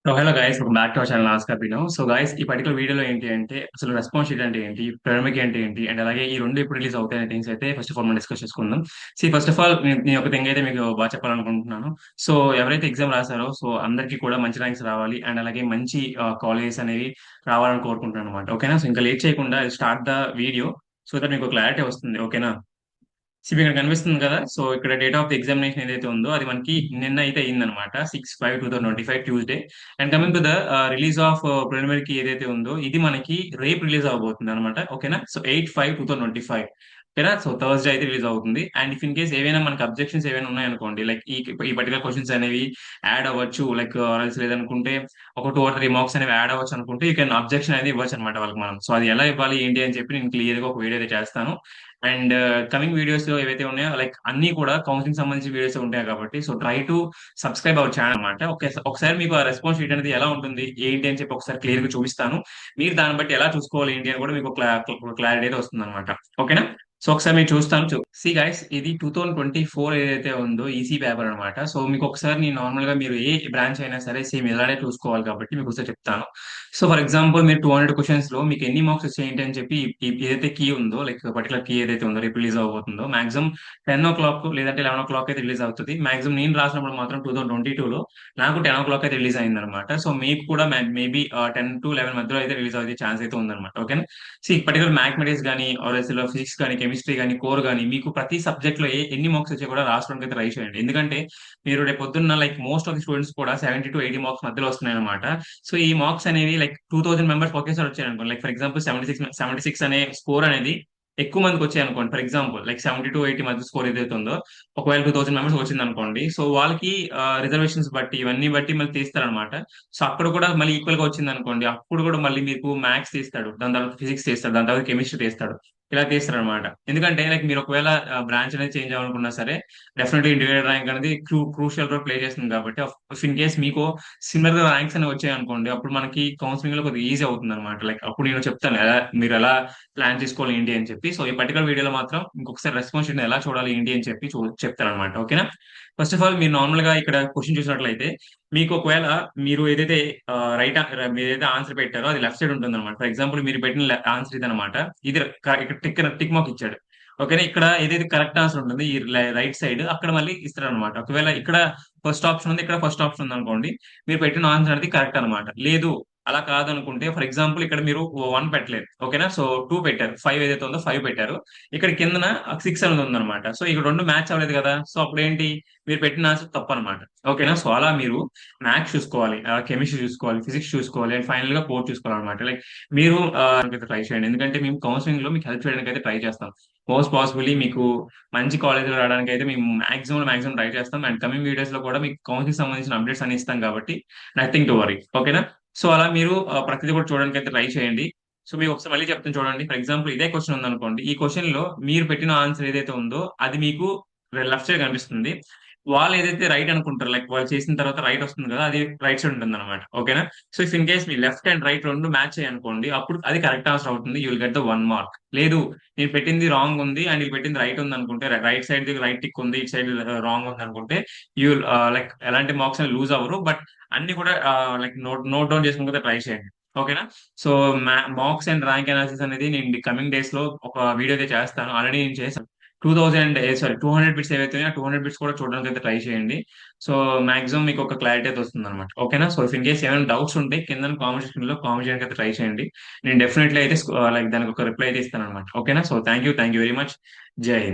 So hello guys, back to our channel Oscar Bino. So guys, ఈ particular వీడియోలో ఏంటి అంటే అసలు రెస్పాన్స్ షీట్ అంటే ఏంటి, ప్రణమిక్ అంటే ఏంటి, అండ్ అలాగే ఈ రెండు ఎప్పుడు రిలీజ్ అవుతాయి అనే థింగ్స్ అయితే ఫస్ట్ ఆఫ్ ఆల్ మనం డిస్కస్ చేసుకుందాం. ఫస్ట్ ఆఫ్ ఆల్ నేను ఒక థింగ్ అయితే మీకు బాగా చెప్పాలనుకుంటున్నాను. సో ఎవరైతే ఎగ్జామ్ రాశారో సో అందరికీ కూడా మంచి ర్యాంక్స్ రావాలి, అండ్ అలాగే మంచి కాలేజెస్ అనేవి రావాలని కోరుకుంటున్నాను అనమాట. ఓకేనా? సో ఇంకా లేట్ చేయకుండా start the video so that మీకు క్లారిటీ వస్తుంది. ఓకేనా? ఇక్కడ కనిపిస్తుంది కదా. సో ఇక్కడ డేట్ ఆఫ్ ది ఎగ్జామినేషన్ ఏదైతే ఉందో అది మనకి నిన్న అయితే అయిందనమాట, 6/5/2025 Tuesday. And coming to the release of preliminary ఏదైతే ఉందో ఇది మనకి రేపు రిలీజ్ అవబోతుంది అనమాట. ఓకేనా? సో 8/5/2025. ఓకేనా? సో థర్స్డే అయితే రిలీజ్ అవుతుంది. అండ్ ఇఫ్ ఇన్ కేస్ ఏవైనా మనకి అబ్జెక్షన్స్ ఏవైనా ఉన్నాయనుకోండి, లైక్ ఈ పర్టికులర్ క్వశ్చన్స్ అనేవి యాడ్ అవ్వచ్చు, లైక్ లేదనుకుంటే ఒక 2 or 3 మార్క్స్ అనేవి యాడ్ అవ్వచ్చు అనుకుంటే యూ కెన్ అబ్జెక్షన్ అనేది ఇవ్వచ్చు అనమాట వాళ్ళకి మనం. సో అది ఎలా ఇవ్వాలి ఏంటి అని చెప్పి నేను క్లియర్ గా ఒక వీడియో అయితే చేస్తాను. అండ్ కమింగ్ వీడియోస్ లో ఏవైతే ఉన్నాయో లైక్ అన్ని కూడా కౌన్సిలింగ్ సంబంధించిన వీడియోస్ ఉంటాయి కాబట్టి so try to subscribe our channel అనమాట. ఒకసారి మీకు ఆ రెస్పాన్స్ షీట్ అనేది ఎలా ఉంటుంది ఏంటి అని చెప్పి ఒకసారి క్లియర్ గా చూపిస్తాను. మీరు దాన్ని బట్టి ఎలా చూసుకోవాలి ఏంటి అని కూడా మీకు క్లారిటీ అయితే వస్తుంది అనమాట. ఓకేనా? సో ఒకసారి మీరు చూస్తాను. సి గైస్, ఇది 2024 ఏదైతే ఉందో ఈసీ పేపర్ అనమాట. సో మీకు ఒకసారి నేను నార్మల్ గా మీరు ఏ బ్రాంచ్ అయినా సరే సేమ్ ఇలానే చూసుకోవాలి కాబట్టి మీకు ఒకసారి చెప్తాను. సో ఫర్ ఎగ్జాంపుల్ మీరు 200 క్వశ్చన్స్ లో మీకు ఎన్ని మార్క్స్ వచ్చాయంటి అని చెప్పి ఏదైతే కీ ఉందో, లైక్ పర్టికులర్ కీ ఏదైతే ఉందో రేపు రిలీజ్ అవబోతుందో మాక్సిమం 10 o'clock లేదంటే 11 o'clock అయితే రిలీజ్ అవుతుంది. మాక్సిమం నేను రాసినప్పుడు మాత్రం 2022లో నాకు 10 o'clock అయితే రిలీజ్ అయింది అనమాట. సో మీకు కూడా మేబీ 10 to 11 మధ్యలో అయితే రిలీజ్ అయ్యే ఛాన్స్ అయితే ఉందన్నమాట. ఓకేనా? సో ఈ పర్టికులర్ మ్యాథమెటిక్స్ కానీ ఆర్ ఫిజిక్స్ కానీ కెమిస్ట్రీ కానీ కోర్ కానీ మీకు ప్రతి సబ్జెక్ట్ లో ఎన్ని మార్క్స్ వచ్చాయి కూడా రాసుకోవడానికి అయితే ట్రై చేయండి. ఎందుకంటే మీరు రేపు పొద్దున్న like most of the students కూడా 70 to 80 మార్క్స్ మధ్యలో వస్తున్నాయి అనమాట. సో ఈ మార్క్స్ అనేవి లైక్ 2000 మెంబర్స్ ఒకేసారి వచ్చాయి అనుకోండి, లైక్ ఫర్ ఎగ్జాంపుల్ 76 అనే స్కోర్ అనేది ఎక్కువ మందికి వచ్చాయి అనుకోండి. ఫర్ ఎగ్జాంపుల్ లైక్ 70 to 80 మధ్య స్కోర్ ఏదైతే ఉందో ఒకవేళ 2000 మెంబర్స్ వచ్చింది అనుకోండి, సో వాళ్ళకి రిజర్వేషన్స్ బట్టి ఇవన్నీ బట్టి మళ్ళీ తీస్తారనమాట. సో అక్కడ కూడా మళ్ళీ ఈక్వల్ గా వచ్చింది అనుకోండి, అప్పుడు కూడా మళ్ళీ మీకు మ్యాథ్స్ తీస్తాడు, దాని తర్వాత ఫిజిక్స్ తీస్తాడు, దాని తర్వాత కెమిస్ట్రీ తీస్తాడు. ఇలా తీస్తారు అనమాట. ఎందుకంటే లైక్ మీరు ఒకవేళ బ్రాంచ్ అనేది చేంజ్ అవ్వాలనుకున్నా సరే డెఫినెట్లీ ఇంటిగ్రేటెడ్ ర్యాంక్ అనేది క్రూషియల్ రోల్ ప్లే చేస్తుంది కాబట్టి ఇన్ కేస్ మీకు సిమిలర్ గా ర్యాంక్స్ అనేవి వచ్చాయి అనుకోండి, అప్పుడు మనకి కౌన్సిలింగ్ లో కొద్దిగా ఈజీ అవుతుంది అనమాట. లైక్ అప్పుడు నేను చెప్తాను మీరు ఎలా ప్లాన్ చేసుకోవాలి ఏంటి అని చెప్పి. సో ఈ పర్టికులర్ వీడియోలో మాత్రం ఇంకొకసారి రెస్పాన్స్ షీట్ ఎలా చూడాలి ఏంటి అని చెప్పి చెప్తాను అనమాట. ఓకేనా? ఫస్ట్ ఆఫ్ ఆల్ మీరు నార్మల్ గా ఇక్కడ క్వశ్చన్ చూసినట్లయితే మీకు ఒకవేళ మీరు ఏదైతే రైట్ మీరు ఏదైతే ఆన్సర్ పెట్టారో అది లెఫ్ట్ సైడ్ ఉంటుంది అనమాట. ఫర్ ఎగ్జాంపుల్ మీరు పెట్టిన ఆన్సర్ ఇది అనమాట. ఇది ఇక్కడ టిక్ మార్క్ ఇచ్చాడు. ఓకేనా? ఇక్కడ ఏదైతే కరెక్ట్ ఆన్సర్ ఉంటుంది ఈ రైట్ సైడ్ అక్కడ మళ్ళీ ఇస్తారు అనమాట. ఒకవేళ ఇక్కడ ఫస్ట్ ఆప్షన్ ఉంది, ఇక్కడ ఫస్ట్ ఆప్షన్ ఉంది అనుకోండి, మీరు పెట్టిన ఆన్సర్ అనేది కరెక్ట్ అనమాట. లేదు అలా కాదనుకుంటే ఫర్ ఎగ్జాంపుల్ ఇక్కడ మీరు 1 పెట్టలేదు. ఓకేనా? సో 2 పెట్టారు, 5 ఏదైతే ఉందో 5 పెట్టారు. ఇక్కడ కిందన 6 అనేది ఉందన్నమాట. సో ఇక్కడ రెండు మ్యాచ్ అవ్వలేదు కదా. సో అప్పుడు ఏంటి, మీరు పెట్టిన ఆన్సర్ తప్పు అనమాట. ఓకేనా? సో అలా మీరు మ్యాథ్స్ చూసుకోవాలి, కెమిస్ట్రీ చూసుకోవాలి, ఫిజిక్స్ చూసుకోవాలి, అండ్ ఫైనల్ గా కోడ్ చూసుకోవాలి అనమాట. లైక్ మీరు ట్రై చేయండి, ఎందుకంటే మేము కౌన్సిలింగ్ లో మీకు హెల్ప్ చేయడానికి అయితే ట్రై చేస్తాం. మోస్ట్ పాసిబుల్లీ మీకు మంచి కాలేజీలో రావడానికి అయితే మేము మాక్సిమం ట్రై చేస్తాం. అండ్ కమింగ్ వీడియోస్ లో కూడా మీకు కౌన్సిలింగ్ సంబంధించిన అప్డేట్స్ అని ఇస్తాం కాబట్టి నథింగ్ టు వరీ. ఓకేనా? సో అలా మీరు ప్రతిదీ కూడా చూడడానికి అయితే ట్రై చేయండి. సో మీకు ఒకసారి మళ్ళీ చెప్తాను చూడండి. ఫర్ ఎగ్జాంపుల్ ఇదే క్వశ్చన్ ఉందనుకోండి, ఈ క్వశ్చన్ లో మీరు పెట్టిన ఆన్సర్ ఏదైతే ఉందో అది మీకు లెఫ్ట్ సైడ్ కనిపిస్తుంది. వాళ్ళు ఏదైతే రైట్ అనుకుంటారు, లైక్ వాళ్ళు చేసిన తర్వాత రైట్ వస్తుంది కదా, అది రైట్ సైడ్ ఉంటుంది అనమాట. ఓకేనా? So if in case me left and right రెండు మ్యాచ్ అయ్యి అనుకోండి, అప్పుడు అది కరెక్ట్ ఆన్సర్ అవుతుంది. You will get the 1 mark. లేదు నేను పెట్టింది రాంగ్ ఉంది అండ్ వీళ్ళు పెట్టింది రైట్ ఉంది అనుకుంటే, రైట్ సైడ్ రైట్ టిక్ ఉంది, ఇటు సైడ్ రాంగ్ ఉంది అనుకుంటే యూ లైక్ ఎలాంటి మార్క్స్ అని లూజ్ అవ్వరు. బట్ అన్ని కూడా లైక్ నోట్ డౌన్ చేసుకుంటే ట్రై చేయండి. ఓకేనా? So marks and rank analysis అనేది నేను కమింగ్ డేస్ లో ఒక వీడియో అయితే చేస్తాను. ఆల్రెడీ నేను చేశాను. 200 బిట్స్ ఏవైతే 200 బిట్స్ కూడా చూడడానికి అయితే ట్రై చేయండి. సో మాక్సిమం మీకు ఒక క్లారిటీ అయితే వస్తుంది అనమాట. ఓకేనా? సో ఇన్ కేస్ ఏమైనా డౌట్స్ ఉంటే కింద కామెంట్ సెక్షన్ లో కామెంట్ చేయడానికి అయితే ట్రై చేయండి. నేను డెఫినెట్లీ అయితే లైక్ దానికి ఒక రిప్లై అయితే ఇస్తాను అనమాట. ఓకేనా? So thank you very much. జై హింద్.